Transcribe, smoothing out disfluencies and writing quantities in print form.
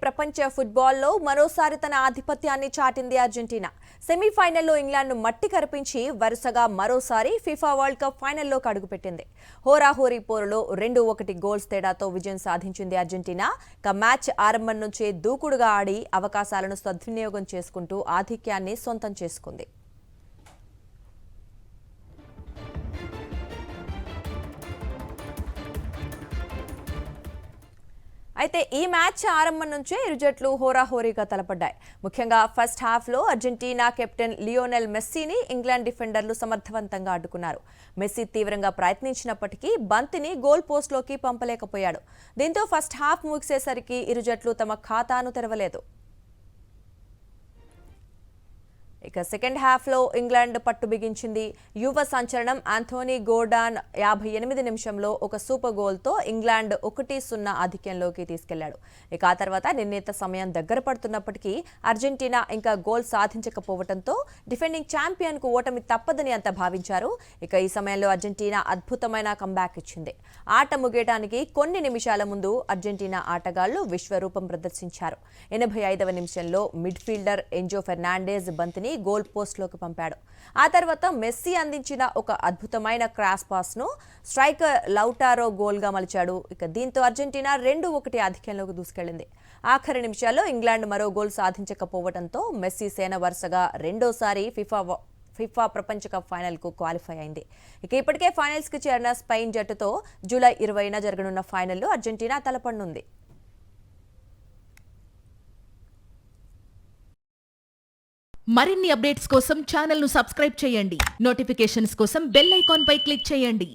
ప్రపంచ ఫుట్బాల్లో మరోసారి తన ఆధిపత్యాన్ని చాటింది అర్జెంటీనా. సెమీఫైనల్లో ఇంగ్లాండ్ను మట్టి కరిపించి వరుసగా మరోసారి ఫిఫా వరల్డ్ కప్ ఫైనల్లోకి అడుగుపెట్టింది. హోరాహోరీ పోరులో 2-1 గోల్స్ తేడాతో విజయం సాధించింది అర్జెంటీనా. మ్యాచ్ ఆరంభం నుంచే దూకుడుగా ఆడి అవకాశాలను సద్వినియోగం చేసుకుంటూ ఆధిక్యాన్ని సొంతం చేసుకుంది. అయితే ఈ మ్యాచ్ ఆరంభం నుంచే ఇరు జట్లు హోరాహోరీగా తలపడ్డాయి. ముఖ్యంగా ఫస్ట్ హాఫ్లో అర్జెంటీనా కెప్టెన్ లియోనెల్ మెస్సీని ఇంగ్లాండ్ డిఫెండర్లు సమర్థవంతంగా అడ్డుకున్నారు. మెస్సీ తీవ్రంగా ప్రయత్నించినప్పటికీ బంతిని గోల్ పోస్ట్లోకి పంపలేకపోయాడు. దీంతో ఫస్ట్ హాఫ్ ముగిసేసరికి ఇరు జట్లు తమ ఖాతాను తెరవలేదు. సెకండ్ హాఫ్లో ఇంగ్లాండ్ పట్టు బిగించింది. యువ సంచలనం ఆంథోనీ గోర్డాన్ 58 నిమిషంలో ఒక సూపర్ గోల్తో ఇంగ్లాండ్ 1-0 ఆధిక్యంలోకి తీసుకెళ్లాడు. ఆ తర్వాత నిర్ణీత సమయం దగ్గర పడుతున్నప్పటికీ అర్జెంటీనా ఇంకా గోల్ సాధించకపోవడంతో డిఫెండింగ్ ఛాంపియన్ కు ఓటమి తప్పదని అంతా భావించారు. ఈ సమయంలో అర్జెంటీనా అద్భుతమైన కంబ్యాక్ ఇచ్చింది. ఆట ముగియడానికి కొన్ని నిమిషాల ముందు అర్జెంటీనా ఆటగాళ్లు విశ్వరూపం ప్రదర్శించారు. 85వ నిమిషంలో మిడ్ఫీల్డర్ ఎంజో ఫెర్నాండెజ్ బంతిని గోల్ పోస్ట్ లోకి పంపాడు. ఆ తర్వాత మెస్సీ అందించిన ఒక అద్భుతమైన క్రాస్ పాస్ ను స్ట్రైకర్ లౌటారో గోల్ గా మలిచాడు. దీంతో అర్జెంటీనా 2-1 ఆధిక్యంలోకి దూసుకెళ్లింది. ఆఖరి నిమిషాల్లో ఇంగ్లాండ్ మరో గోల్ సాధించకపోవడంతో మెస్సీ సేన వరుసగా రెండోసారి ఫిఫా ప్రపంచ కప్ ఫైనల్ కు క్వాలిఫై అయింది. ఇప్పటికే ఫైనల్స్ కి చేరిన స్పెయిన్ జట్టుతో జూలై 20న జరగనున్న ఫైనల్లో అర్జెంటీనా తలపడనుంది. మరిన్ని అప్డేట్స్ కోసం ఛానల్ ను సబ్స్క్రైబ్ చేయండి. నోటిఫికేషన్స్ కోసం బెల్ ఐకాన్ పై క్లిక్ చేయండి.